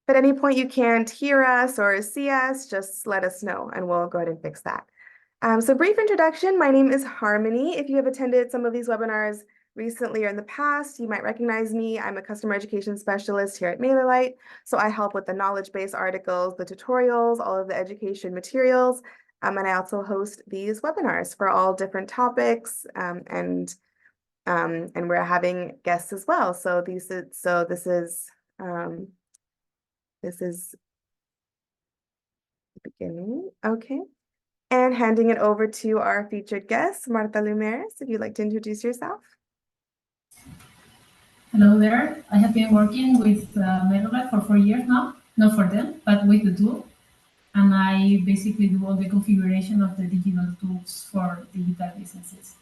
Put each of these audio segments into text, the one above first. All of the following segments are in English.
If at any point you can't hear us or see us, just let us know and we'll go ahead and fix that. So brief introduction, my name is Harmony. If you have attended some of these webinars recently or in the past, you might recognize me. I'm a customer education specialist here at MailerLite. So I help with the knowledge base articles, the tutorials, all of the education materials. And I also host these webinars for all different topics, and we're having guests as well. So this is the beginning. Okay. And handing it over to our featured guest, Marta Lumeras, if you'd like to introduce yourself. Hello there. I have been working with MailerLite for 4 years now, not for them, but with the tool. And I basically do all the configuration of the digital tools for digital businesses.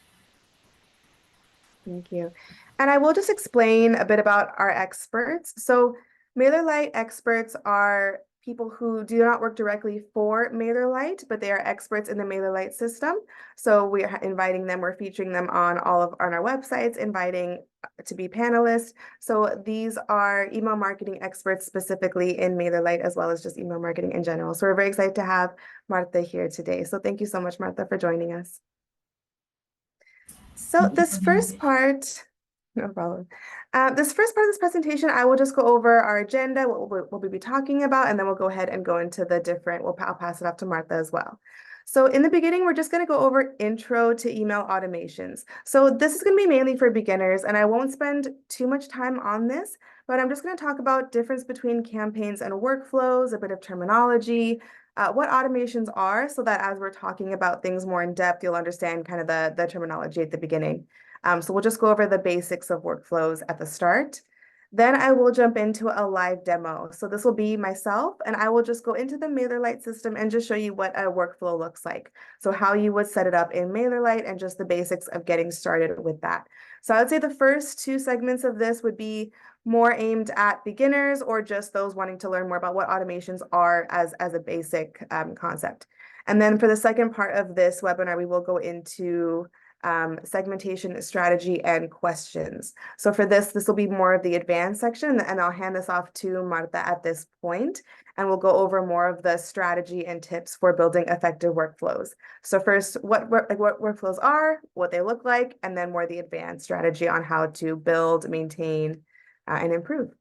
Thank you. And I will just explain a bit about our experts. So MailerLite experts are people who do not work directly for MailerLite, but they are experts in the MailerLite system. So we are inviting them, we're featuring them on on our websites, inviting to be panelists. So these are email marketing experts specifically in MailerLite, as well as just email marketing in general. So we're very excited to have Marta here today. So thank you so much, Marta, for joining us. So this first part, no problem. This first part of this presentation, I will just go over our agenda, what we'll be talking about, and then we'll go ahead and go into the different, I'll pass it off to Martha as well. So in the beginning, we're just going to go over intro to email automations. So this is going to be mainly for beginners, and I won't spend too much time on this, but I'm just going to talk about difference between campaigns and workflows, a bit of terminology, what automations are, so that as we're talking about things more in depth, you'll understand kind of the terminology at the beginning. So we'll just go over the basics of workflows at the start. Then I will jump into a live demo. So this will be myself, and I will just go into the MailerLite system and just show you what a workflow looks like. So how you would set it up in MailerLite and just the basics of getting started with that. So I would say the first two segments of this would be more aimed at beginners or just those wanting to learn more about what automations are as a basic concept. And then for the second part of this webinar, we will go into segmentation strategy and questions. So for this will be more of the advanced section, and I'll hand this off to Marta at this point, and we'll go over more of the strategy and tips for building effective workflows. So first, what workflows are, what they look like, and then more the advanced strategy on how to build, maintain, and improve.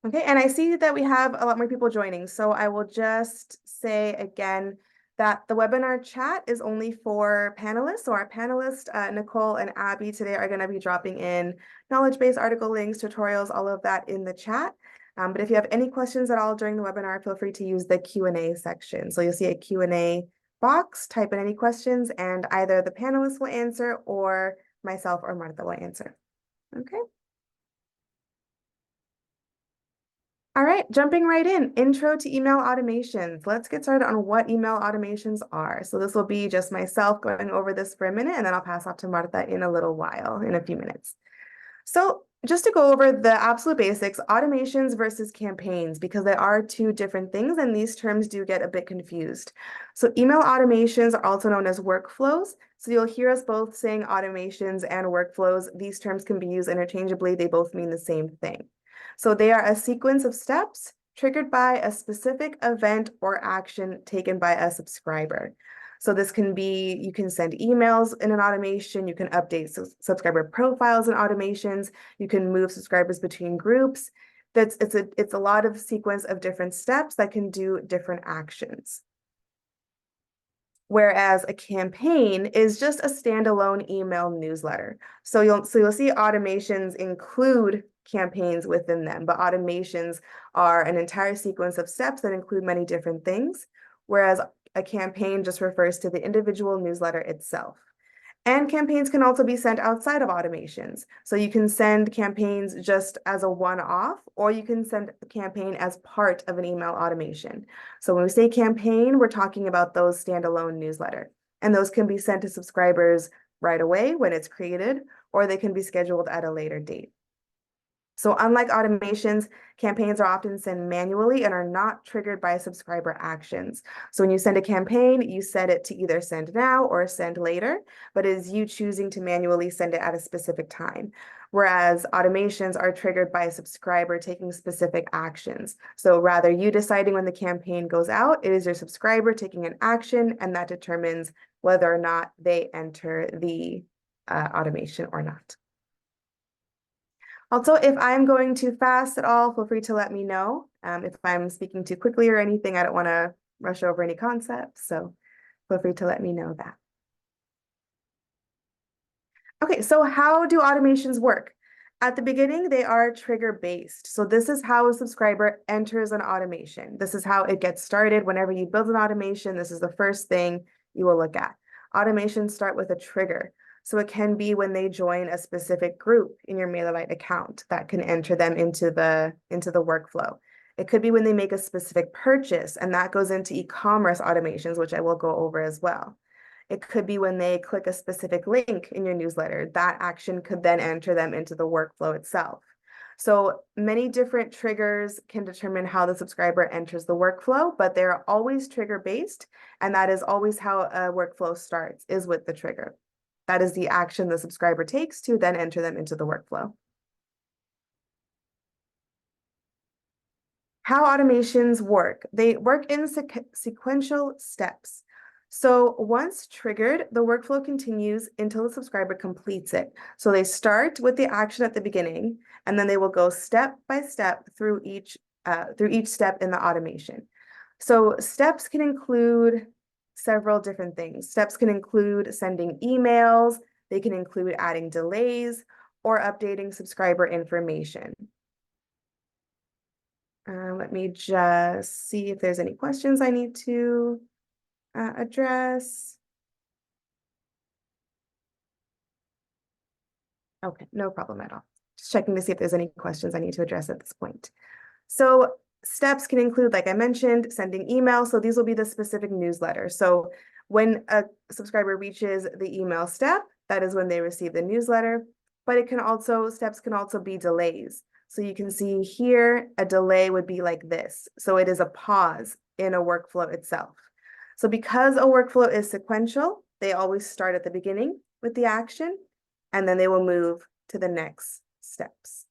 Okay, and I see that we have a lot more people joining, so I will just say again that the webinar chat is only for panelists. So our panelists, Nicole and Abby, today are going to be dropping in knowledge base article links, tutorials, all of that in the chat. But if you have any questions at all during the webinar, feel free to use the Q&A section. So you'll see a Q&A box, type in any questions, and either the panelists will answer or myself or Marta will answer. Okay. All right, jumping right in, intro to email automations. Let's get started on what email automations are. So this will be just myself going over this for a minute, and then I'll pass off to Marta in a little while, in a few minutes. So just to go over the absolute basics, automations versus campaigns, because they are two different things, and these terms do get a bit confused. So email automations are also known as workflows. So you'll hear us both saying automations and workflows. These terms can be used interchangeably. They both mean the same thing. So they are a sequence of steps triggered by a specific event or action taken by a subscriber. So this can be, you can send emails in an automation, you can update subscriber profiles in automations, you can move subscribers between groups. It's a lot of sequence of different steps that can do different actions. Whereas a campaign is just a standalone email newsletter. So you'll see automations include campaigns within them, but automations are an entire sequence of steps that include many different things, whereas a campaign just refers to the individual newsletter itself. And campaigns can also be sent outside of automations. So you can send campaigns just as a one-off, or you can send a campaign as part of an email automation. So when we say campaign, we're talking about those standalone newsletter. And those can be sent to subscribers right away when it's created, or they can be scheduled at a later date. So unlike automations, campaigns are often sent manually and are not triggered by subscriber actions. So when you send a campaign, you set it to either send now or send later, but it is you choosing to manually send it at a specific time. Whereas automations are triggered by a subscriber taking specific actions. So rather you deciding when the campaign goes out, it is your subscriber taking an action, and that determines whether or not they enter the automation or not. Also, if I'm going too fast at all, feel free to let me know. If I'm speaking too quickly or anything, I don't want to rush over any concepts, so feel free to let me know that. Okay, so how do automations work? At the beginning, they are trigger-based. So this is how a subscriber enters an automation. This is how it gets started. Whenever you build an automation, this is the first thing you will look at. Automations start with a trigger. So it can be when they join a specific group in your MailerLite account that can enter them into the workflow. It could be when they make a specific purchase, and that goes into e-commerce automations, which I will go over as well. It could be when they click a specific link in your newsletter. That action could then enter them into the workflow itself. So many different triggers can determine how the subscriber enters the workflow, but they're always trigger-based, and that is always how a workflow starts, is with the trigger. That is the action the subscriber takes to then enter them into the workflow. How automations work. They work in sequential steps. So once triggered, the workflow continues until the subscriber completes it. So they start with the action at the beginning, and then they will go step by step through each step in the automation. So steps can include several different things. Steps can include sending emails, they can include adding delays, or updating subscriber information. Let me just see if there's any questions I need to address. Okay, no problem at all. Just checking to see if there's any questions I need to address at this point. So steps can include, like I mentioned, sending email. So these will be the specific newsletters. So when a subscriber reaches the email step, that is when they receive the newsletter. But steps can also be delays. So you can see here, a delay would be like this. So it is a pause in a workflow itself. So because a workflow is sequential, they always start at the beginning with the action, and then they will move to the next steps.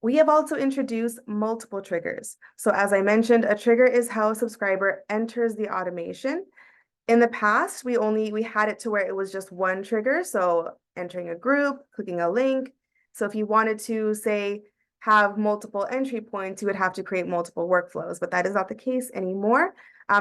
We have also introduced multiple triggers. So as I mentioned, a trigger is how a subscriber enters the automation. In the past, we had it to where it was just one trigger. So entering a group, clicking a link. So if you wanted to, say, have multiple entry points, you would have to create multiple workflows, but that is not the case anymore.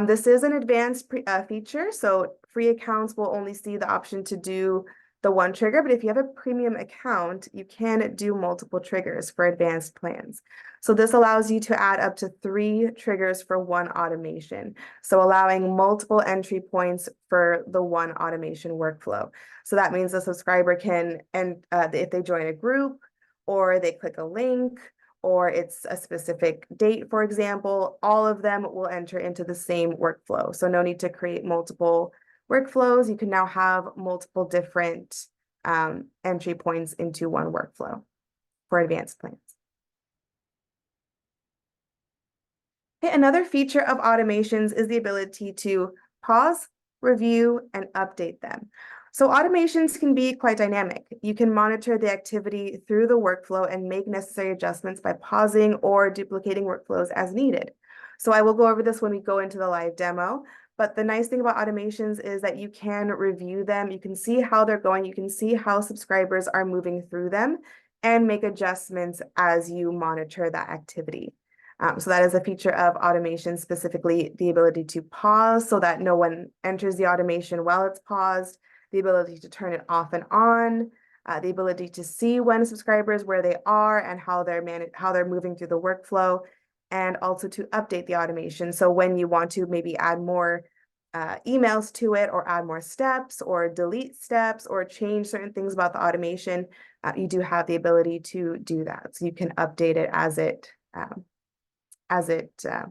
This is an advanced feature. So free accounts will only see the option to do the one trigger, but if you have a premium account, you can do multiple triggers for advanced plans. So this allows you to add up to 3 triggers for one automation. So allowing multiple entry points for the one automation workflow. So that means the subscriber can, and if they join a group or they click a link, or it's a specific date, for example, all of them will enter into the same workflow. So no need to create multiple workflows. You can now have multiple different entry points into one workflow for advanced plans. Okay, another feature of automations is the ability to pause, review, and update them. So automations can be quite dynamic. You can monitor the activity through the workflow and make necessary adjustments by pausing or duplicating workflows as needed. So I will go over this when we go into the live demo. But the nice thing about automations is that you can review them. You can see how they're going. You can see how subscribers are moving through them and make adjustments as you monitor that activity. So that is a feature of automation, specifically the ability to pause so that no one enters the automation while it's paused, the ability to turn it off and on, the ability to see when subscribers, where they are and how they're moving through the workflow, and also to update the automation. So when you want to maybe add more emails to it, or add more steps, or delete steps, or change certain things about the automation, you do have the ability to do that. So you can update it as it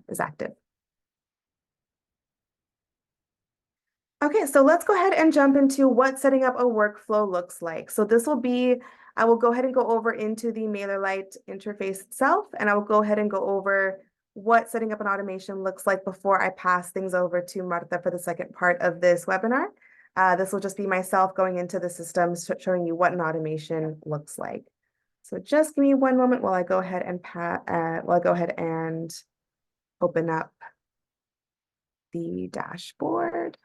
is active. Okay, so let's go ahead and jump into what setting up a workflow looks like. So this will be, I will go ahead and go over into the MailerLite interface itself, and I will go ahead and go over what setting up an automation looks like before I pass things over to Marta for the second part of this webinar. This will just be myself going into the system, showing you what an automation looks like. So just give me one moment while I go ahead and open up the dashboard.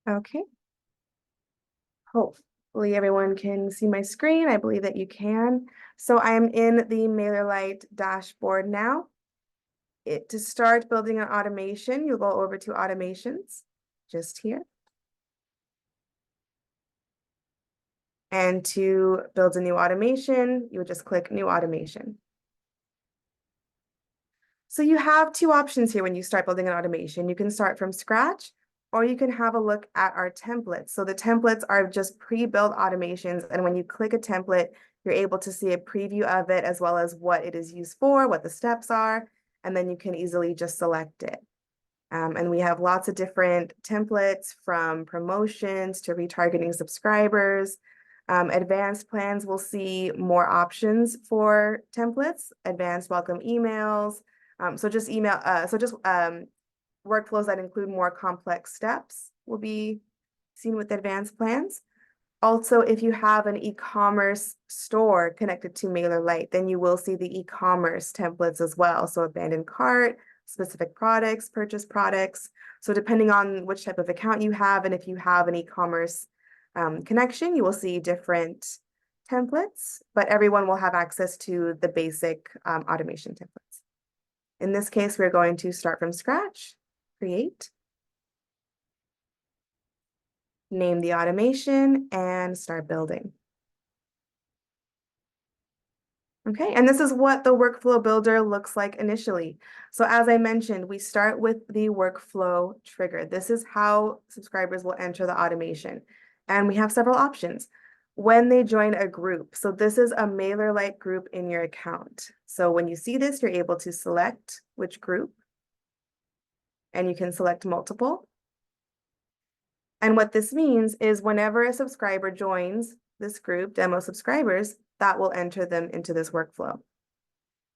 Okay. Hopefully everyone can see my screen. I believe that you can. So I'm in the MailerLite dashboard now. To start building an automation, you'll go over to automations, just here. And to build a new automation, you would just click new automation. So you have two options here when you start building an automation. You can start from scratch, or you can have a look at our templates. So the templates are just pre-built automations. And when you click a template, you're able to see a preview of it as well as what it is used for, what the steps are, and then you can easily just select it. And we have lots of different templates from promotions to retargeting subscribers. Advanced plans will see more options for templates, advanced welcome emails. So just workflows that include more complex steps will be seen with advanced plans. Also, if you have an e-commerce store connected to MailerLite, then you will see the e-commerce templates as well. So abandoned cart, specific products, purchase products. So depending on which type of account you have, and if you have an e-commerce connection, you will see different templates, but everyone will have access to the basic automation templates. In this case, we're going to start from scratch, create, name the automation, and start building. Okay, and this is what the workflow builder looks like initially. So as I mentioned, we start with the workflow trigger. This is how subscribers will enter the automation. And we have several options. When they join a group, so this is a MailerLite group in your account. So when you see this, you're able to select which group, and you can select multiple. And what this means is whenever a subscriber joins this group, demo subscribers, that will enter them into this workflow.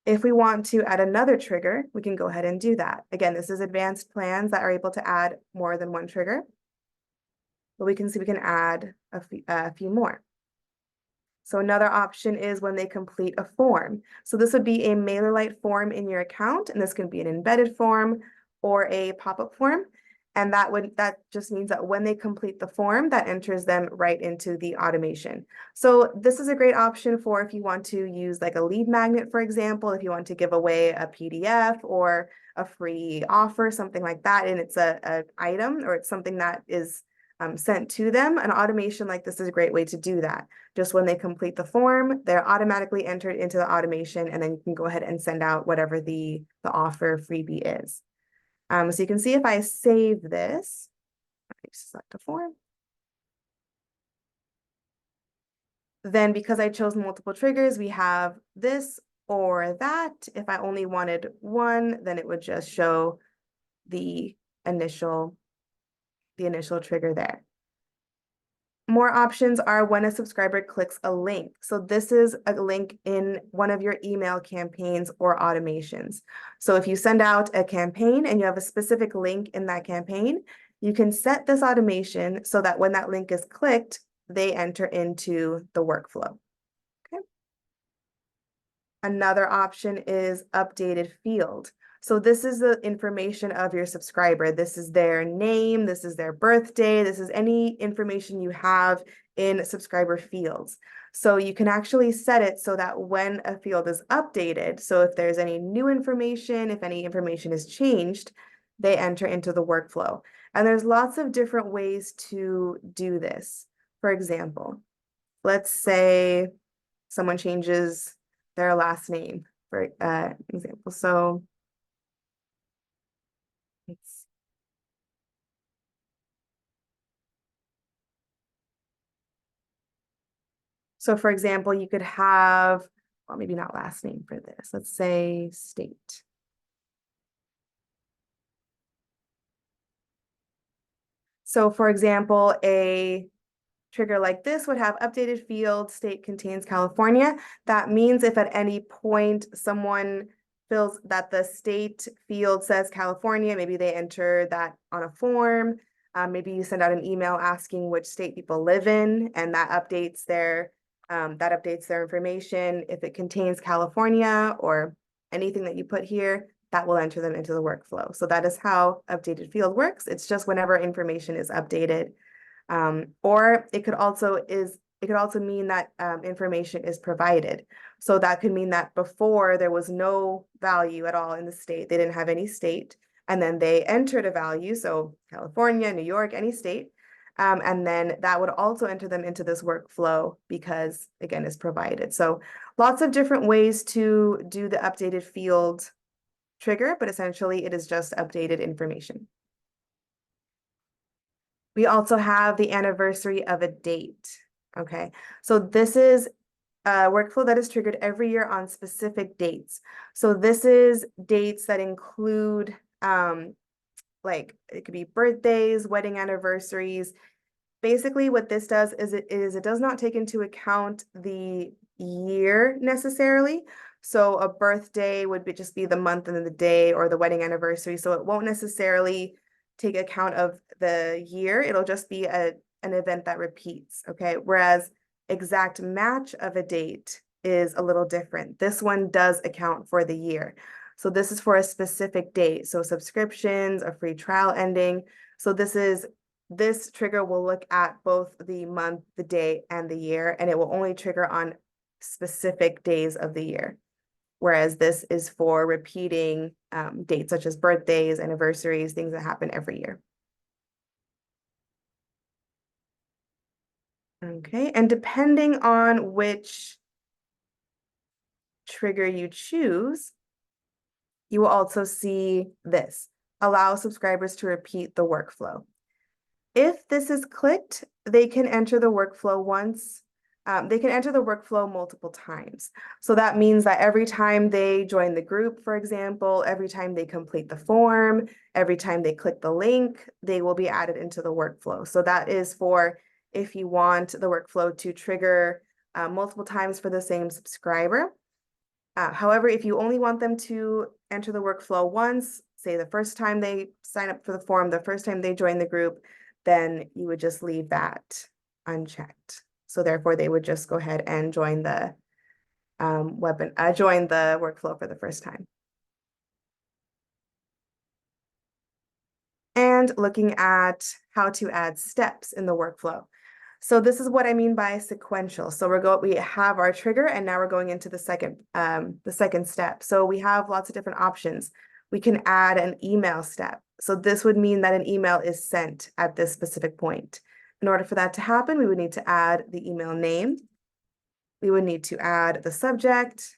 If we want to add another trigger, we can go ahead and do that. Again, this is advanced plans that are able to add more than one trigger. But we can see we can add a few more. So another option is when they complete a form. So this would be a MailerLite form in your account, and this can be an embedded form or a pop-up form. And that just means that when they complete the form, that enters them right into the automation. So this is a great option for if you want to use like a lead magnet, for example, if you want to give away a PDF or a free offer, something like that, and it's a item or it's something that is sent to them. An automation like this is a great way to do that. Just when they complete the form, they're automatically entered into the automation, and then you can go ahead and send out whatever the offer freebie is. So you can see if I save this, I select a form. Then because I chose multiple triggers, we have this or that. If I only wanted one, then it would just show the initial trigger there. More options are when a subscriber clicks a link. So this is a link in one of your email campaigns or automations. So if you send out a campaign and you have a specific link in that campaign, you can set this automation so that when that link is clicked, they enter into the workflow. Okay. Another option is updated field. So this is the information of your subscriber. This is their name, this is their birthday, this is any information you have in subscriber fields. So you can actually set it so that when a field is updated, so if there's any new information, if any information is changed, they enter into the workflow. And there's lots of different ways to do this. For example, let's say someone changes their last name, for example. So So for example, you could have, well, maybe not last name for this. Let's say state. So for example, a trigger like this would have updated field, state contains California. That means if at any point someone feels that the state field says California, maybe they enter that on a form. Maybe you send out an email asking which state people live in, and that updates their information. If it contains California or anything that you put here, that will enter them into the workflow. So that is how updated field works. It's just whenever information is updated. Or it could also mean that information is provided. So that could mean that before there was no value at all in the state, they didn't have any state, and then they entered a value, so California, New York, any state, and then that would also enter them into this workflow because, again, it's provided. So lots of different ways to do the updated field trigger, but essentially it is just updated information. We also have the anniversary of a date. Okay, so this is a workflow that is triggered every year on specific dates. So this is dates that include like it could be birthdays, wedding anniversaries. Basically, what this does is it does not take into account the year necessarily. So a birthday would just be the month and the day, or the wedding anniversary. So it won't necessarily take account of the year. It'll just be an event that repeats, okay? Whereas exact match of a date is a little different. This one does account for the year. So this is for a specific date. So subscriptions, a free trial ending. So this trigger will look at both the month, the day, and the year, and it will only trigger on specific days of the year. Whereas this is for repeating dates such as birthdays, anniversaries, things that happen every year. Okay, and depending on which trigger you choose, you will also see this, allow subscribers to repeat the workflow. If this is clicked, they can enter the workflow once. They can enter the workflow multiple times. So that means that every time they join the group, for example, every time they complete the form, every time they click the link, they will be added into the workflow. So that is for if you want the workflow to trigger multiple times for the same subscriber. However, if you only want them to enter the workflow once, say the first time they sign up for the form, the first time they join the group, then you would just leave that unchecked. So therefore, they would just go ahead and join the join the workflow for the first time. And looking at how to add steps in the workflow. So this is what I mean by sequential. So we have our trigger, and now we're going into the second step. So we have lots of different options. We can add an email step. So this would mean that an email is sent at this specific point. In order for that to happen, we would need to add the email name. We would need to add the subject,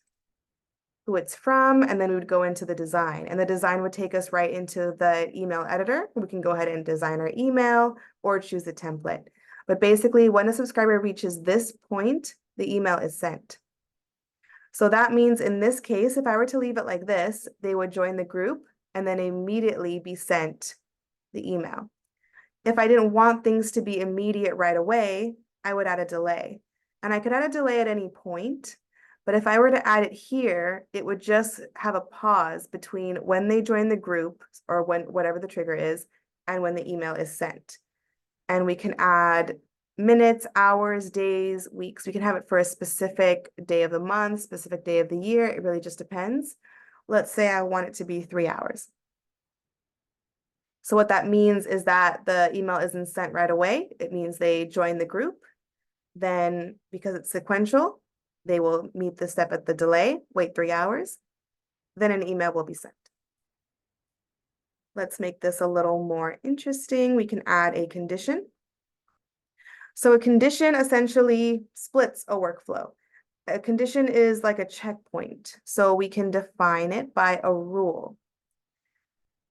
who it's from, and then we would go into the design. And the design would take us right into the email editor. We can go ahead and design our email or choose a template. But basically, when a subscriber reaches this point, the email is sent. So that means in this case, if I were to leave it like this, they would join the group and then immediately be sent the email. If I didn't want things to be immediate right away, I would add a delay. And I could add a delay at any point, but if I were to add it here, it would just have a pause between when they join the group, or when whatever the trigger is, and when the email is sent. And we can add minutes, hours, days, weeks. We can have it for a specific day of the month, specific day of the year. It really just depends. Let's say I want it to be 3 hours. So what that means is that the email isn't sent right away. It means they join the group. Then, because it's sequential, they will meet the step at the delay, wait 3 hours. Then an email will be sent. Let's make this a little more interesting. We can add a condition. So a condition essentially splits a workflow. A condition is like a checkpoint. So we can define it by a rule.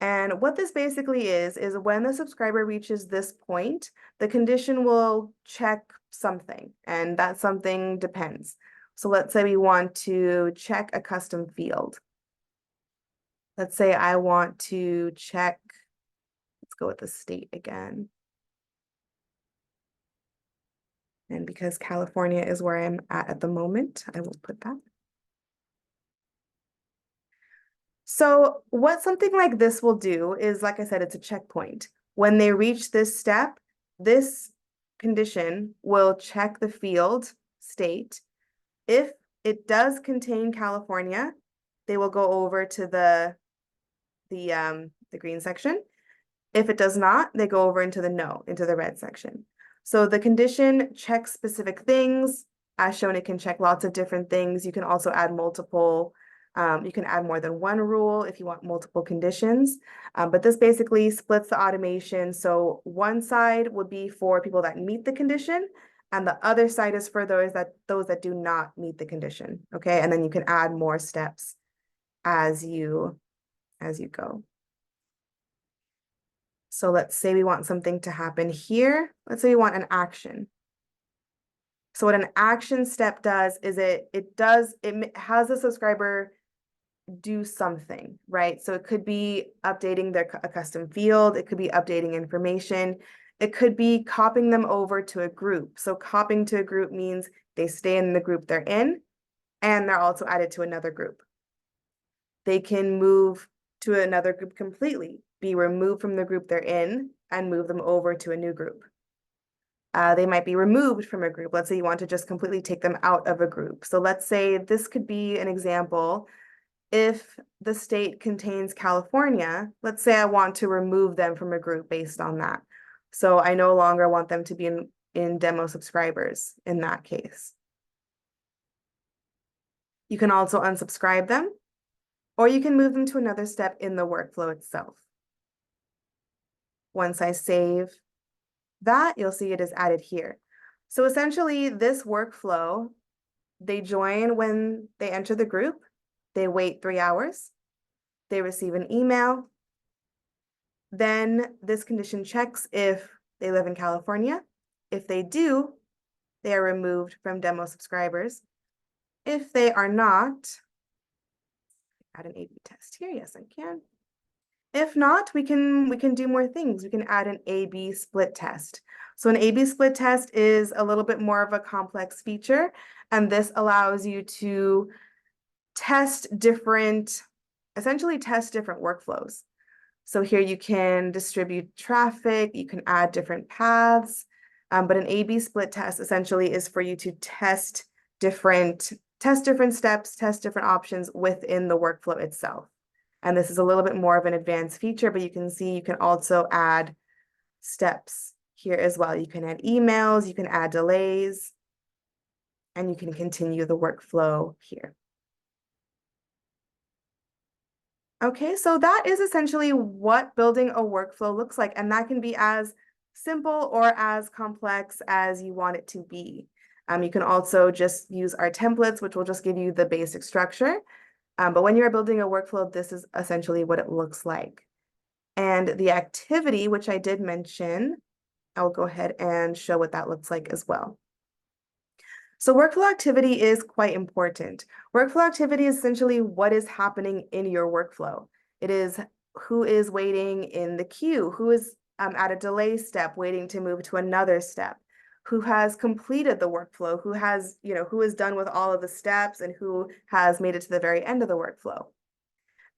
And what this basically is when the subscriber reaches this point, the condition will check something, and that something depends. So let's say we want to check a custom field. Let's say I want to check, let's go with the state again. And because California is where I'm at the moment, I will put that. So what something like this will do is, like I said, it's a checkpoint. When they reach this step, this condition will check the field state. If it does contain California, they will go over to the green section. If it does not, they go over into the red section. So the condition checks specific things. As shown, it can check lots of different things. You can also add multiple, you can add more than one rule if you want multiple conditions. But this basically splits the automation. So one side would be for people that meet the condition, and the other side is for those that do not meet the condition. Okay, and then you can add more steps as you go. So let's say we want something to happen here. Let's say we want an action. So what an action step does is it has the subscriber do something, right? So it could be updating a custom field. It could be updating information. It could be copying them over to a group. So copying to a group means they stay in the group they're in, and they're also added to another group. They can move to another group completely, be removed from the group they're in, and move them over to a new group. They might be removed from a group. Let's say you want to just completely take them out of a group. So let's say this could be an example. If the state contains California, let's say I want to remove them from a group based on that. So I no longer want them to be in demo subscribers in that case. You can also unsubscribe them, or you can move them to another step in the workflow itself. Once I save that, you'll see it is added here. So essentially this workflow, they join when they enter the group, they wait 3 hours, they receive an email, then this condition checks if they live in California. If they do, they are removed from demo subscribers. If they are not, add an A/B test here. Yes, I can. If not, we can do more things. We can add an A/B split test. So an A/B split test is a little bit more of a complex feature, and this allows you to essentially test different workflows. So here you can distribute traffic, you can add different paths, but an A/B split test essentially is for you to test different steps, test different options within the workflow itself. And this is a little bit more of an advanced feature, but you can see you can also add steps here as well. You can add emails, you can add delays, and you can continue the workflow here. Okay, so that is essentially what building a workflow looks like, and that can be as simple or as complex as you want it to be. You can also just use our templates, which will just give you the basic structure. But when you're building a workflow, this is essentially what it looks like. And the activity, which I did mention, I'll go ahead and show what that looks like as well. So workflow activity is quite important. Workflow activity is essentially what is happening in your workflow. It is who is waiting in the queue, who is at a delay step waiting to move to another step, who has completed the workflow, who is done with all of the steps and who has made it to the very end of the workflow,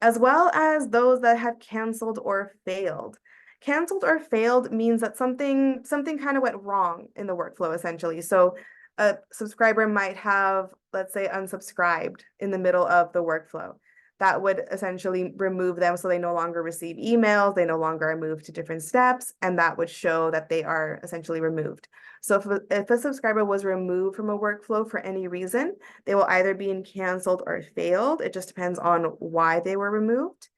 as well as those that have canceled or failed. Canceled or failed means that something kind of went wrong in the workflow, essentially. So a subscriber might have, let's say, unsubscribed in the middle of the workflow. That would essentially remove them so they no longer receive emails, they no longer are moved to different steps, and that would show that they are essentially removed. So if a subscriber was removed from a workflow for any reason, they will either be in canceled or failed. It just depends on why they were removed.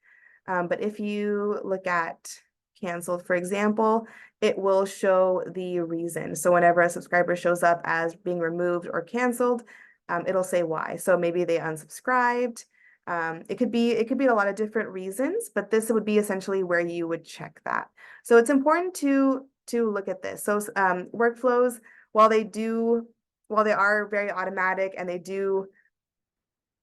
But if you look at canceled, for example, it will show the reason. So whenever a subscriber shows up as being removed or canceled, it'll say why. So maybe they unsubscribed, It could be a lot of different reasons, but this would be essentially where you would check that. So it's important to look at this. So workflows, while they are very automatic and they do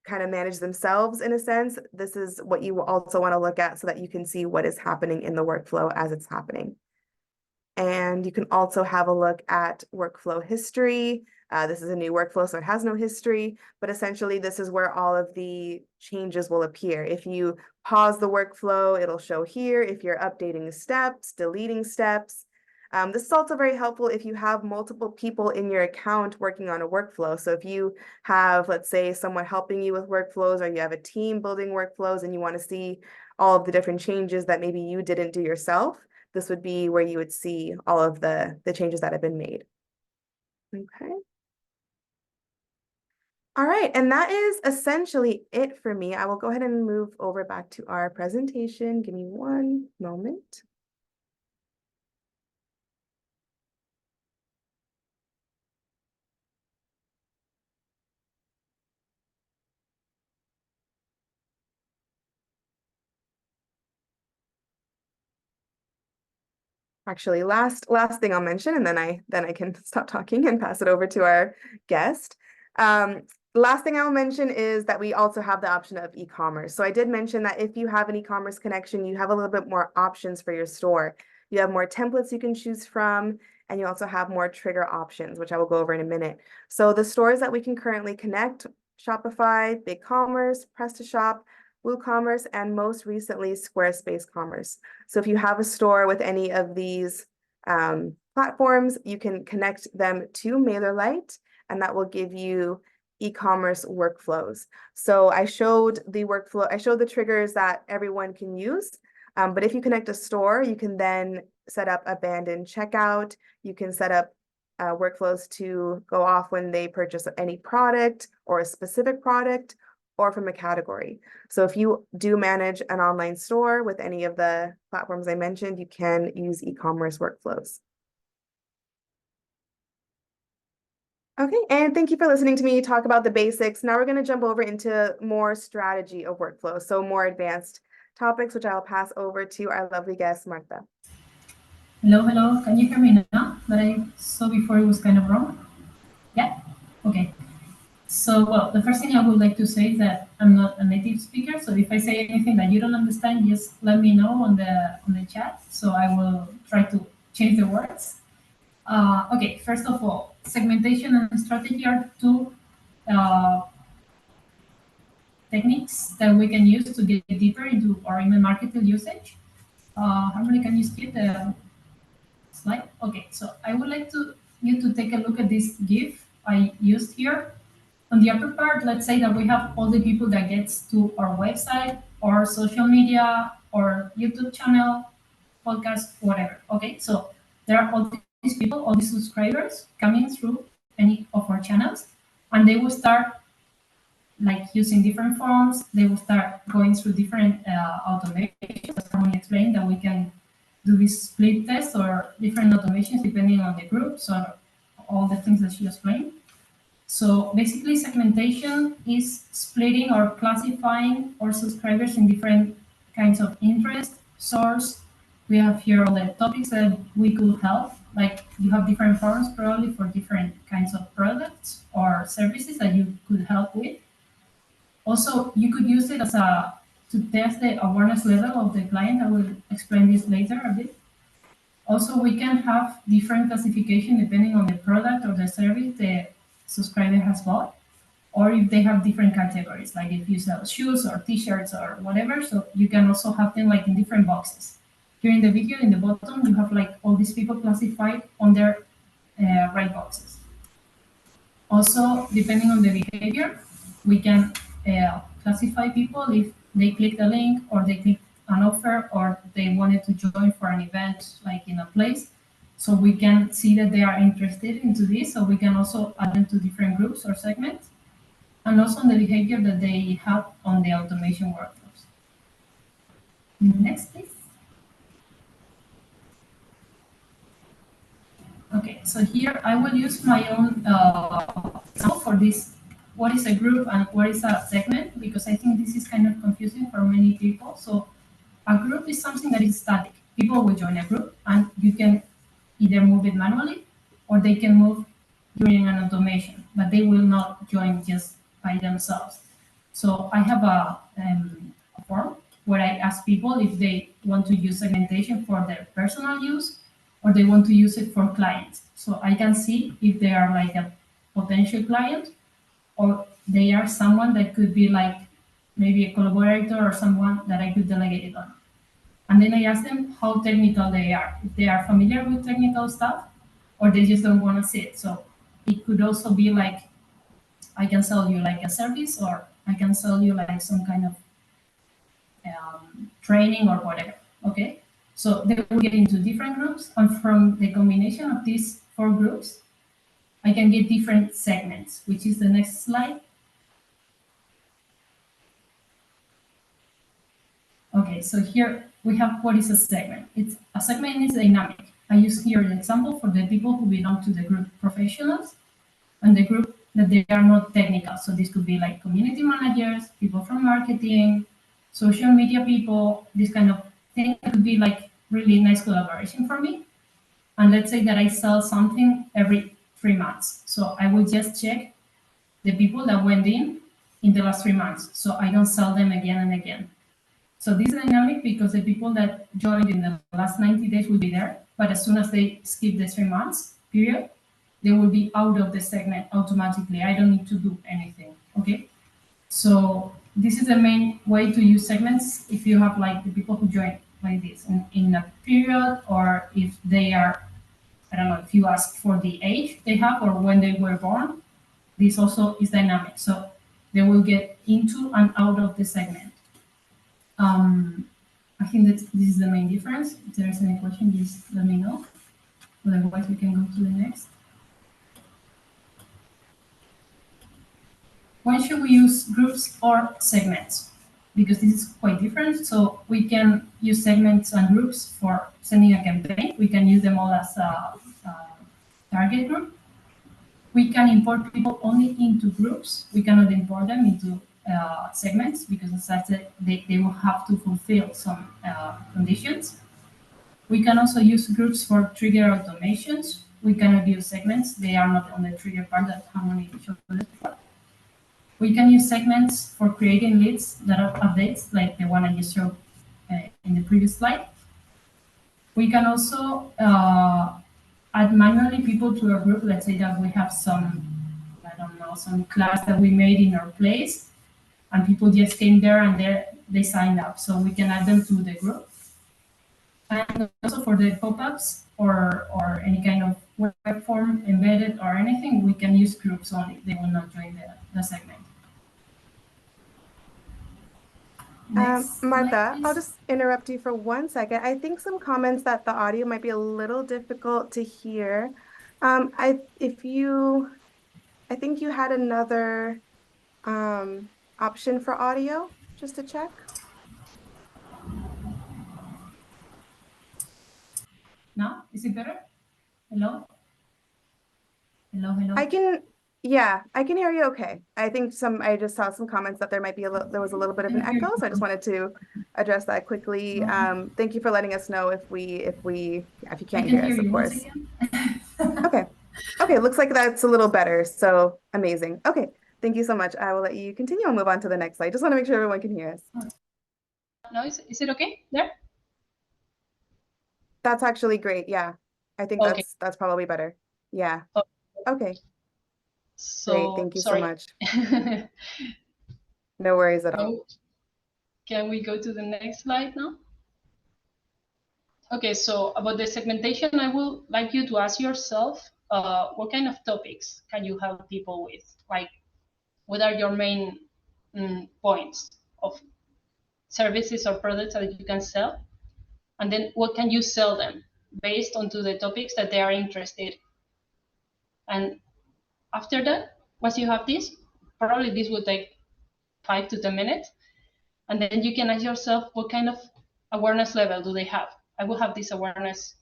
kind of manage themselves in a sense, this is what you also want to look at so that you can see what is happening in the workflow as it's happening. And you can also have a look at workflow history. This is a new workflow, so it has no history, but essentially this is where all of the changes will appear. If you pause the workflow, it'll show here. If you're updating steps, deleting steps. This is also very helpful if you have multiple people in your account working on a workflow. So if you have, let's say, someone helping you with workflows, or you have a team building workflows and you want to see all of the different changes that maybe you didn't do yourself, this would be where you would see all of the changes that have been made. Okay. All right, and that is essentially it for me. I will go ahead and move over back to our presentation. Give me one moment. Actually, last thing I'll mention, and then I can stop talking and pass it over to our guest. Last thing I'll mention is that we also have the option of e-commerce. So I did mention that if you have an e-commerce connection, you have a little bit more options for your store. You have more templates you can choose from, and you also have more trigger options, which I will go over in a minute. So the stores that we can currently connect: Shopify, BigCommerce, PrestaShop, WooCommerce, and most recently Squarespace Commerce. So if you have a store with any of these platforms, you can connect them to MailerLite, and that will give you e-commerce workflows. So I showed the triggers that everyone can use. But if you connect a store, you can then set up abandoned checkout. You can set up workflows to go off when they purchase any product or a specific product or from a category. So if you do manage an online store with any of the platforms I mentioned, you can use e-commerce workflows. Okay, and thank you for listening to me talk about the basics. Now we're going to jump over into more strategy of workflow, so more advanced topics, which I'll pass over to our lovely guest, Marta. Hello, hello. Can you hear me now? That I saw before it was kind of wrong. Yeah? Okay. So, well, the first thing I would like to say is that I'm not a native speaker. So if I say anything that you don't understand, just let me know on the chat. So I will try to change the words. Okay, first of all, segmentation and strategy are two techniques that we can use to get deeper into our email marketing usage. Harmony, can you skip the slide? Okay, so I would like you to take a look at this GIF I used here. On the upper part, let's say that we have all the people that gets to our website or social media or YouTube channel, podcast, whatever. Okay, so there are all these people, all these subscribers coming through any of our channels, and they will start like using different forms. They will start going through different automations. As someone explained, that we can do this split test or different automations depending on the groups or all the things that she explained. So basically, segmentation is splitting or classifying our subscribers in different kinds of interest, source. We have here all the topics that we could help. Like you have different forums probably for different kinds of products or services that you could help with. Also, you could use it as a to test the awareness level of the client. I will explain this later a bit. Also, we can have different classification depending on the product or the service the subscriber has bought, or if they have different categories, like if you sell shoes or t-shirts or whatever, so you can also have them like in different boxes. Here in the video, in the bottom, you have like all these people classified on their right boxes. Also, depending on the behavior, we can classify people if they click the link or they click an offer or they wanted to join for an event like in a place. So we can see that they are interested into this. So we can also add them to different groups or segments, and also on the behavior that they have on the automation workflows. Next, please. Okay, so here I will use my own example for this what is a group and what is a segment, because I think this is kind of confusing for many people. So a group is something that is static. People will join a group and you can either move it manually or they can move during an automation, but they will not join just by themselves. So I have a form where I ask people if they want to use segmentation for their personal use or they want to use it for clients. So I can see if they are like a potential client or they are someone that could be like maybe a collaborator or someone that I could delegate it on. And then I ask them how technical they are, if they are familiar with technical stuff or they just don't want to see it. So it could also be like, I can sell you like a service or I can sell you like some kind of training or whatever. Okay. So they will get into different groups. And from the combination of these four groups, I can get different segments, which is the next slide. Okay, so here we have what is a segment. It's a segment is dynamic. I use here an example for the people who belong to the group professionals and the group that they are not technical. So this could be like community managers, people from marketing, social media people, this kind of thing could be like really nice collaboration for me. And let's say that I sell something every 3 months. So I will just check the people that went in the last 3 months. So I don't sell them again and again. So this is dynamic because the people that joined in the last 90 days will be there, but as soon as they skip the 3 months period, they will be out of the segment automatically. I don't need to do anything, okay? So this is the main way to use segments if you have like the people who join like this in a period, or if they are, I don't know, if you ask for the age they have or when they were born, this also is dynamic. So they will get into and out of the segment. I think that this is the main difference. If there is any question, just let me know. Otherwise, we can go to the next. When should we use groups or segments? Because this is quite different. So we can use segments and groups for sending a campaign. We can use them all as a target group. We can import people only into groups. We cannot import them into segments because, as I said, they will have to fulfill some conditions. We can also use groups for trigger automations. We cannot use segments. They are not on the trigger part that Harmony showed us before. We can use segments for creating leads that are updates, like the one I just showed in the previous slide. We can also add manually people to a group. Let's say that we have some, I don't know, some class that we made in our place, and people just came there and they signed up. So we can add them to the group. And also for the pop-ups or any kind of web form embedded or anything, we can use groups only. They will not join the segment. Marta, Slide, I'll just interrupt you for 1 second. I think some comments that the audio might be a little difficult to hear. I think you had another option for audio, just to check. Now, is it better? Hello? Hello, hello. Yeah, I can hear you okay. I just saw some comments that there was a little bit of an echo, so I just wanted to address that quickly. Thank you for letting us know if you can't hear us, of course. Okay. Okay, looks like that's a little better. So amazing. Okay, thank you so much. I will let you continue and move on to the next slide. Just want to make sure everyone can hear us. No, is it okay there? That's actually great. Yeah, I think Okay. that's probably better. Yeah. Okay. So Great. Thank you so sorry. much. No worries at all. Can we go to the next slide now? Okay, so about the segmentation, I would like you to ask yourself, what kind of topics can you help people with? Like, what are your main points of services or products that you can sell? And then what can you sell them based onto the topics that they are interested in? And after that, once you have this, probably this will take 5 to 10 minutes. And then you can ask yourself, what kind of awareness level do they have? I will have this awareness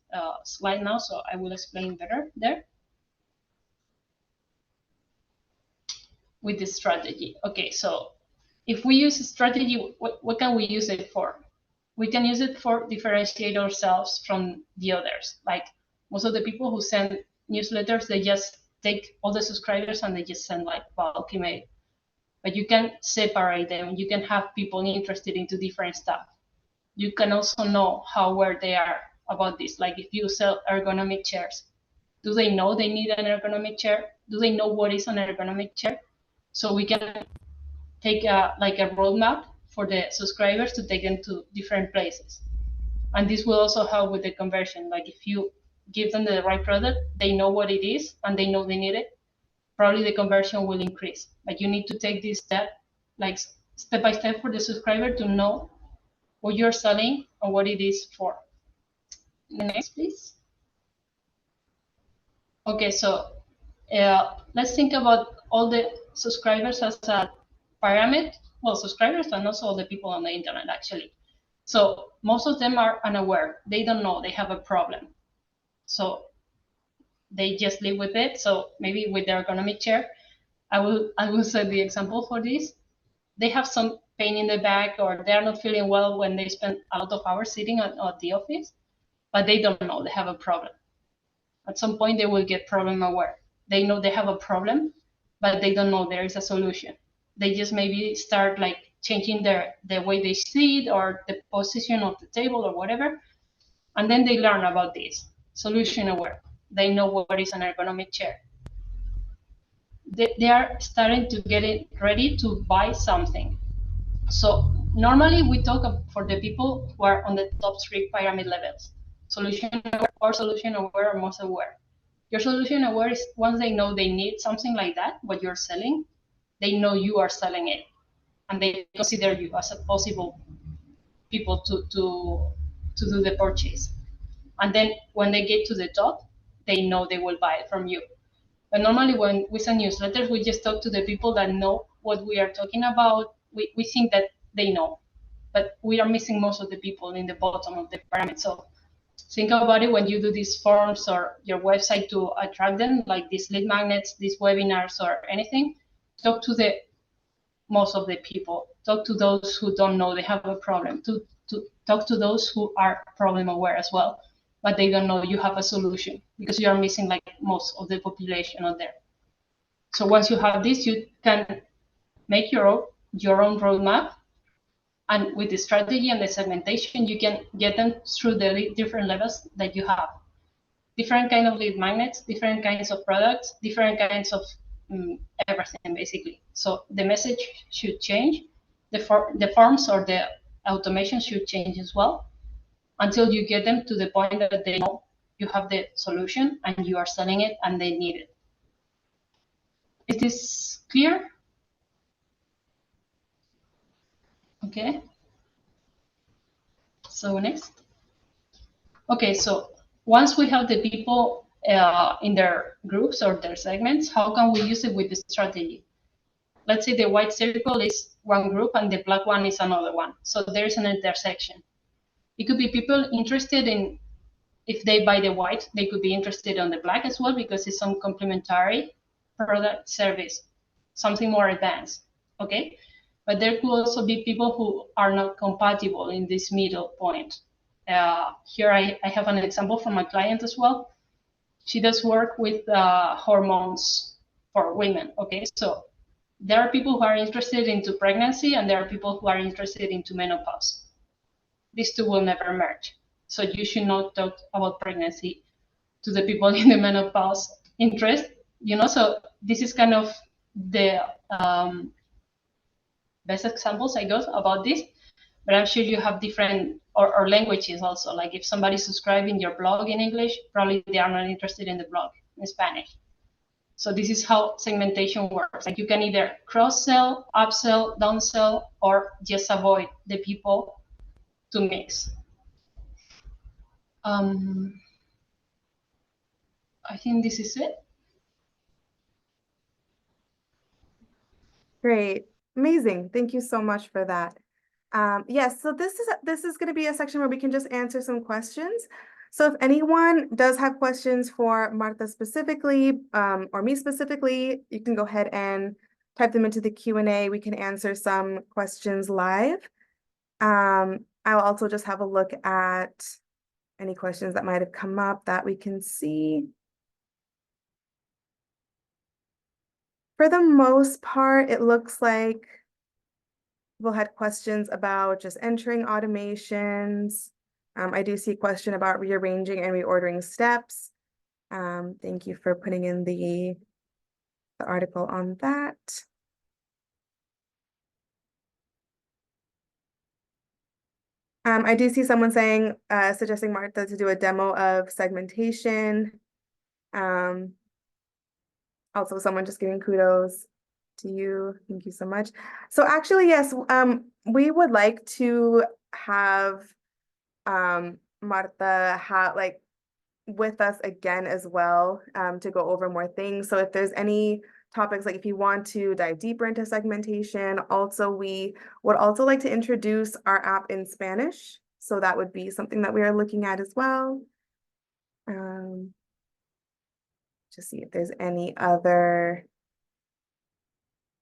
slide now, so I will explain better there. with this strategy. Okay, so if we use a strategy, what can we use it for? We can use it for differentiate ourselves from the others. Like most of the people who send newsletters, they just take all the subscribers and they just send like bulk email. But you can separate them. You can have people interested into different stuff. You can also know how aware they are about this. Like if you sell ergonomic chairs, do they know they need an ergonomic chair? Do they know what is an ergonomic chair? So we can take a roadmap for the subscribers to take them to different places. And this will also help with the conversion. Like if you give them the right product, they know what it is and they know they need it, probably the conversion will increase. But you need to take this step, like step by step for the subscriber to know what you're selling and what it is for. Next, please. Okay, so let's think about all the subscribers as a pyramid. Well, subscribers and also all the people on the internet, actually. So most of them are unaware. They don't know they have a problem. So they just live with it. So maybe with their ergonomic chair, I will set the example for this. They have some pain in the back or they're not feeling well when they spend a lot of hours sitting at the office, but they don't know they have a problem. At some point, they will get problem aware. They know they have a problem, but they don't know there is a solution. They just maybe start like changing the way they sit or the position of the table or whatever. And then they learn about this, solution aware. They know what is an ergonomic chair. They are starting to get it ready to buy something. So normally we talk for the people who are on the top 3 pyramid levels, solution aware or most aware. Your solution aware is once they know they need something like that, what you're selling, they know you are selling it and they consider you as a possible people to do the purchase. And then when they get to the top, they know they will buy it from you. But normally when we send newsletters, we just talk to the people that know what we are talking about. We think that they know, but we are missing most of the people in the bottom of the pyramid. So think about it when you do these forms or your website to attract them, like these lead magnets, these webinars or anything. Talk to the most of the people. Talk to those who don't know they have a problem. To talk to those who are problem aware as well, but they don't know you have a solution because you are missing like most of the population out there. So once you have this, you can make your own roadmap. And with the strategy and the segmentation, you can get them through the different levels that you have. Different kind of lead magnets, different kinds of products, different kinds of everything, basically. So the message should change. The forms or the automation should change as well until you get them to the point that they know you have the solution and you are selling it and they need it. Is this clear? Okay. So next. Okay, so once we have the people in their groups or their segments, how can we use it with the strategy? Let's say the white circle is one group and the black one is another one. So there is an intersection. It could be people interested in, if they buy the white, they could be interested on the black as well because it's some complementary product service, something more advanced, okay? But there could also be people who are not compatible in this middle point. Here I have an example from my client as well. She does work with hormones for women, okay? So there are people who are interested into pregnancy and there are people who are interested into menopause. These two will never merge. So you should not talk about pregnancy to the people in the menopause interest, you know? So this is kind of the best examples I got about this, but I'm sure you have different or languages also. Like if somebody's subscribing your blog in English, probably they are not interested in the blog in Spanish. So this is how segmentation works. Like you can either cross-sell, upsell, downsell, or just avoid the people to mix. I think this is it. Great. Amazing. Thank you so much for that. Yes, so this is going to be a section where we can just answer some questions. So if anyone does have questions for Marta specifically, or me specifically, you can go ahead and type them into the Q&A. We can answer some questions live. I'll also just have a look at any questions that might have come up that we can see. For the most part, it looks like people had questions about just entering automations. I do see a question about rearranging and reordering steps. Thank you for putting in the article on that. I do see someone saying, suggesting Marta to do a demo of segmentation. Also someone just giving kudos to you. Thank you so much. So actually, yes, we would like to have Marta with us again as well, to go over more things. So if there's any topics, like if you want to dive deeper into segmentation, also we would also like to introduce our app in Spanish. So that would be something that we are looking at as well. To see if there's any other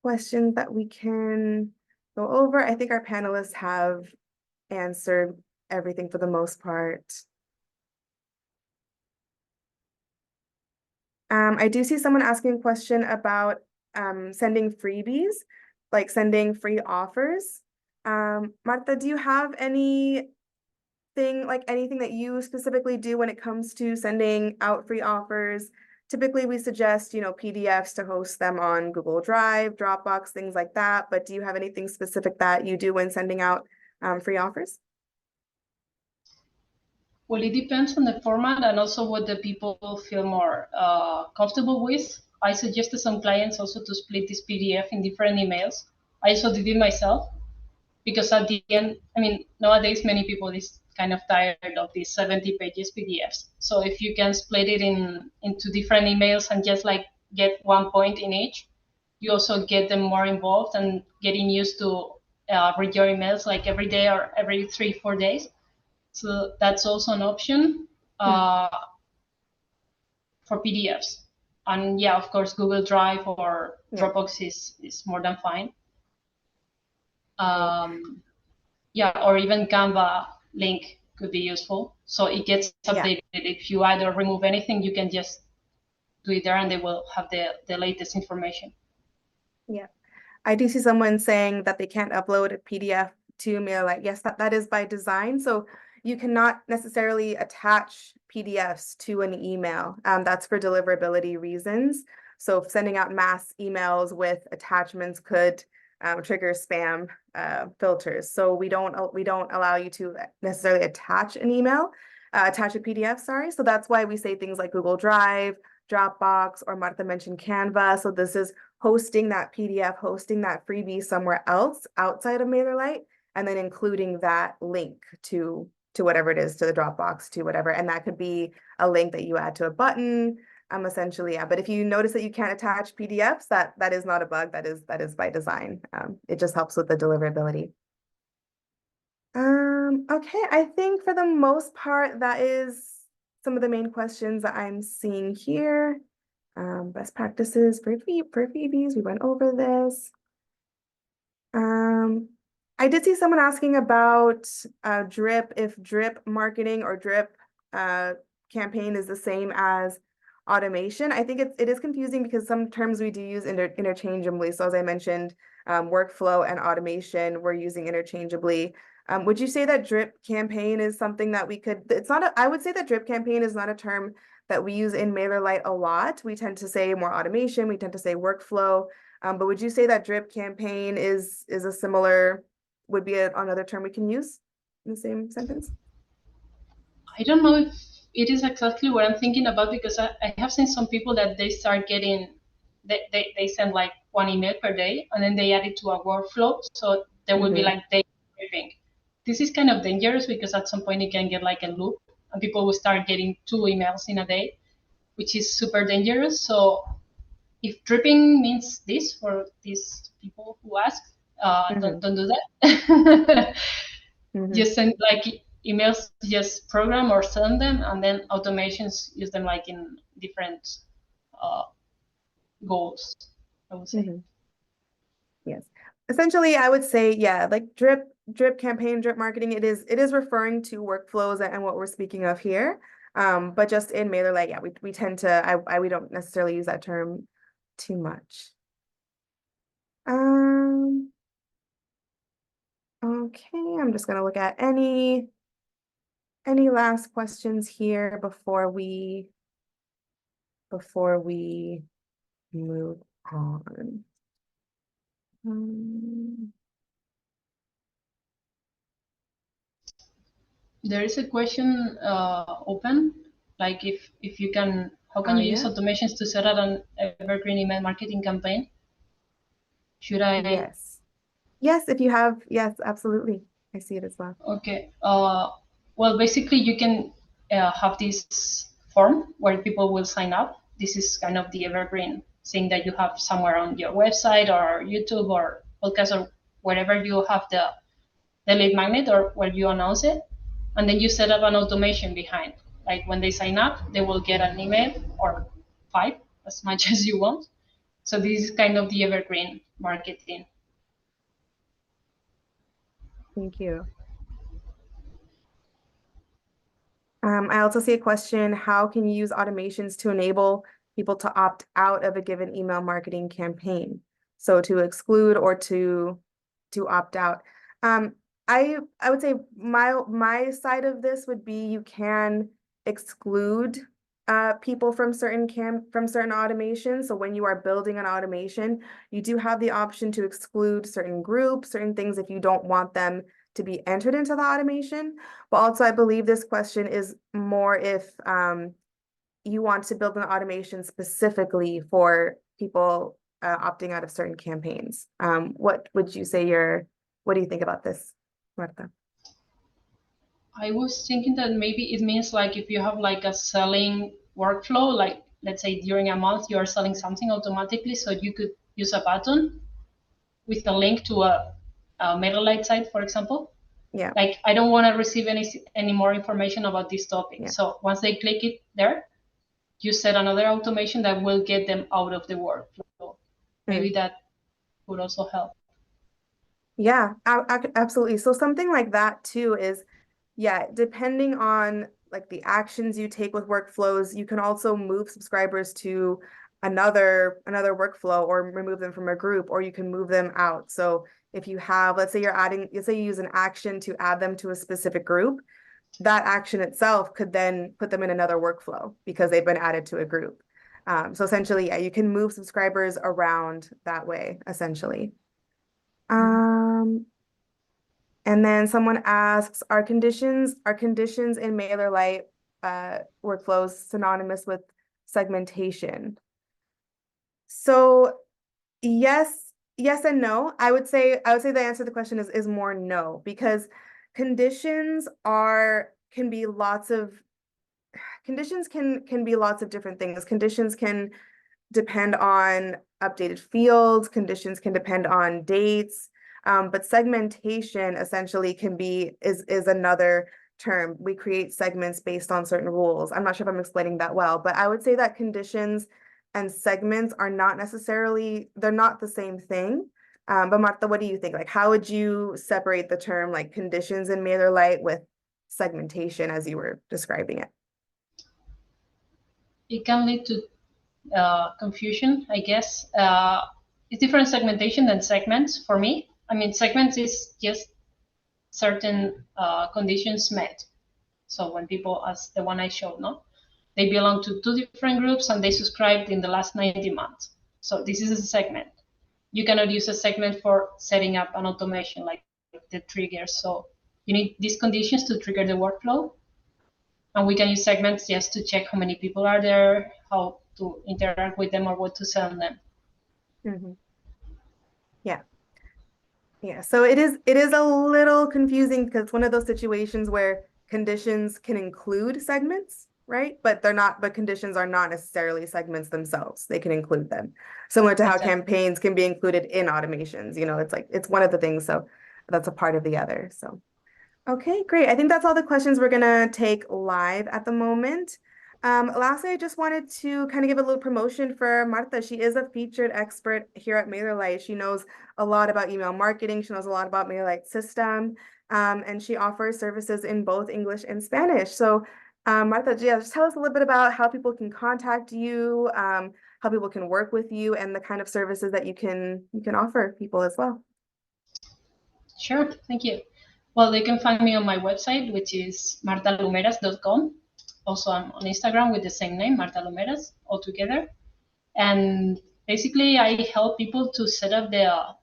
questions that we can go over. I think our panelists have answered everything for the most part. I do see someone asking a question about sending freebies, like sending free offers. Marta, do you have anything that you specifically do when it comes to sending out free offers? Typically, we suggest, PDFs to host them on Google Drive, Dropbox, things like that. But do you have anything specific that you do when sending out free offers? Well, it depends on the format and also what the people feel more comfortable with. I suggested some clients also to split this PDF in different emails. I also did it myself because at the end, nowadays many people is kind of tired of these 70 pages PDFs. So if you can split it into different emails and just like get one point in each, you also get them more involved and getting used to read your emails like every day or every 3-4 days. So that's also an option for PDFs. And yeah, of course, Google Drive or Dropbox is more than fine. Yeah, or even Canva link could be useful. So it gets updated. If you add or remove anything, you can just do it there and they will have the latest information. Yeah. I do see someone saying that they can't upload a PDF to MailerLite. Yes, that is by design. So you cannot necessarily attach PDFs to an email. That's for deliverability reasons. So sending out mass emails with attachments could trigger spam filters. So we don't allow you to necessarily attach a PDF, sorry. So that's why we say things like Google Drive, Dropbox, or Marta mentioned Canva. So this is hosting that PDF, hosting that freebie somewhere else outside of MailerLite, and then including that link to whatever it is, to the Dropbox, to whatever. And that could be a link that you add to a button, essentially, yeah. But if you notice that you can't attach PDFs, that is not a bug, that is by design. It just helps with the deliverability. Okay, I think for the most part, that is some of the main questions that I'm seeing here. Best practices for freebies, we went over this. I did see someone asking about drip, if drip marketing or drip campaign is the same as automation. I think it is confusing because some terms we do use interchangeably. So as I mentioned, workflow and automation we're using interchangeably. Would you say that drip campaign is something that we could, I would say that drip campaign is not a term that we use in MailerLite a lot. We tend to say more automation, we tend to say workflow. But would you say that drip campaign is a similar, would be another term we can use in the same sentence? I don't know if it is exactly what I'm thinking about, because I have seen some people that they start getting, they send like one email per day and then they add it to a workflow. So there will be like day dripping. This is kind of dangerous because at some point it can get like a loop and people will start getting 2 emails in a day, which is super dangerous. So if dripping means this for these people who ask, don't do that. Just send like emails, just program or send them, and then automations use them like in different goals, I would say. essentially, I would say, yeah, like drip campaign, drip marketing, it is referring to workflows and what we're speaking of here. But just in MailerLite, yeah, we tend to we don't necessarily use that term too much. Okay, I'm just gonna look at any last questions here before we move on. There is a question open, like if you can, how can you use Yeah. automations to set up an evergreen email marketing campaign? Should I? Yes. Yes, if you have, yes, absolutely. I see it as well. Okay. Well, basically, you can have this form where people will sign up. This is kind of the evergreen thing that you have somewhere on your website or YouTube or podcast or wherever you have the lead magnet or where you announce it. And then you set up an automation behind. Like when they sign up, they will get an email or 5, as much as you want. So this is kind of the evergreen marketing. Thank you. I also see a question, how can you use automations to enable people to opt out of a given email marketing campaign? So to exclude or to opt out. I would say my side of this would be you can exclude people from certain automations. So when you are building an automation, you do have the option to exclude certain groups, certain things if you don't want them to be entered into the automation. But also, I believe this question is more if you want to build an automation specifically for people opting out of certain campaigns. What would you say what do you think about this, Marta? I was thinking that maybe it means like if you have like a selling workflow, like let's say during a month you are selling something automatically, so you could use a button with a link to a MailerLite site, for example. Yeah. Like I don't want to receive any more information about this topic. Yeah. So once they click it there, you set another automation that will get them out of the workflow. Maybe that would also help. Yeah, absolutely. So something like that too is, yeah, depending on like the actions you take with workflows, you can also move subscribers to another workflow or remove them from a group, or you can move them out. So if you have, let's say let's say you use an action to add them to a specific group, that action itself could then put them in another workflow because they've been added to a group. So essentially, yeah, you can move subscribers around that way, essentially. And then someone asks, are conditions in MailerLite workflows synonymous with segmentation? So yes and no. I would say the answer to the question is more no, because conditions can be lots of different things. Conditions can depend on updated fields, conditions can depend on dates, but segmentation essentially is another term. We create segments based on certain rules. I'm not sure if I'm explaining that well, but I would say that conditions and segments are they're not the same thing. But Marta, what do you think? Like, how would you separate the term like conditions in MailerLite with segmentation as you were describing it? It can lead to confusion, I guess. It's different segmentation than segments for me. I mean, segments is just certain conditions met. So when people, as the one I showed, no, they belong to 2 different groups and they subscribed in the last 90 months. So this is a segment. You cannot use a segment for setting up an automation like the triggers. So you need these conditions to trigger the workflow. And we can use segments just to check how many people are there, how to interact with them, or what to send them. Yeah. Yeah, so it is a little confusing because it's one of those situations where conditions can include segments, right? But conditions are not necessarily segments themselves. They can include them. Similar to how Exactly. campaigns can be included in automations, it's like it's one of the things, so that's a part of the other. So okay, great. I think that's all the questions we're gonna take live at the moment. Lastly, I just wanted to kind of give a little promotion for Marta. She is a featured expert here at MailerLite. She knows a lot about email marketing. She knows a lot about MailerLite system, and she offers services in both English and Spanish. So, Marta, yeah, just tell us a little bit about how people can contact you, how people can work with you, and the kind of services that you can offer people as well. Sure, thank you. Well, they can find me on my website, which is martalumeras.com. Also, I'm on Instagram with the same name, Marta Lumeras, all together. And basically, I help people to set up the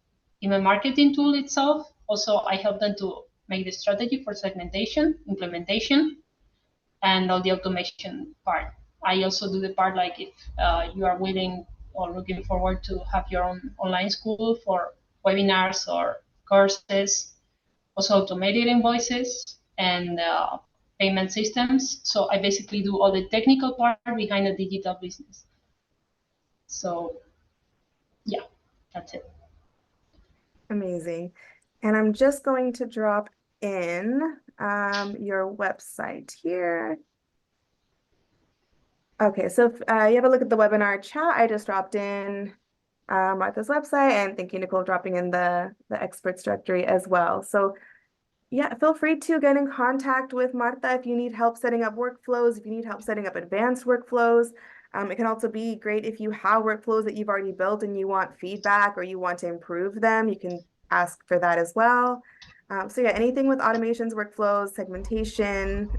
email marketing tool itself. Also, I help them to make the strategy for segmentation, implementation, and all the automation part. I also do the part like if you are willing or looking forward to have your own online school for webinars or courses, also automated invoices and payment systems. So I basically do all the technical part behind a digital business. So yeah, that's it. Amazing. And I'm just going to drop in your website here. Okay, so if you have a look at the webinar chat, I just dropped in Martha's website, and thank you, Nicole, dropping in the experts directory as well. So yeah, feel free to get in contact with Marta if you need help setting up workflows, if you need help setting up advanced workflows. It can also be great if you have workflows that you've already built and you want feedback or you want to improve them, you can ask for that as well. So yeah, anything with automations, workflows, segmentation,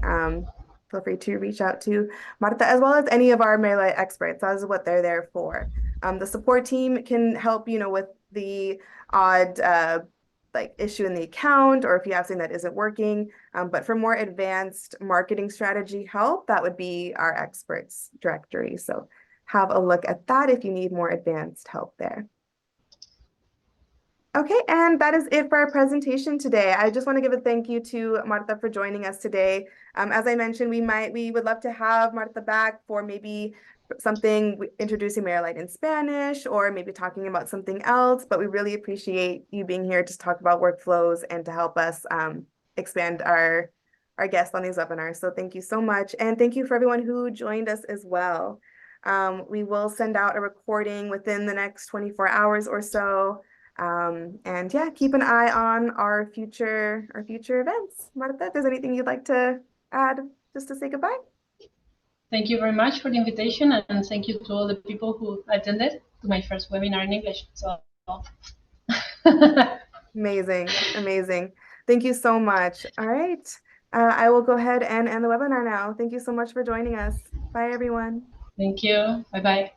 feel free to reach out to Marta as well as any of our MailerLite experts. That is what they're there for. The support team can help, with the odd like issue in the account or if you have something that isn't working. But for more advanced marketing strategy help, that would be our experts directory. So have a look at that if you need more advanced help there. Okay, and that is it for our presentation today. I just want to give a thank you to Marta for joining us today. As I mentioned, we would love to have Marta back for maybe something introducing MailerLite in Spanish or maybe talking about something else, but we really appreciate you being here to talk about workflows and to help us expand our guests on these webinars. So thank you so much. And thank you for everyone who joined us as well. We will send out a recording within the next 24 hours or so. And yeah, keep an eye on our future events. Marta, if there's anything you'd like to add just to say goodbye? Thank you very much for the invitation, and thank you to all the people who attended to my first webinar in English. So amazing, amazing. Thank you so much. All right. I will go ahead and end the webinar now. Thank you so much for joining us. Bye, everyone. thank you. Bye-bye.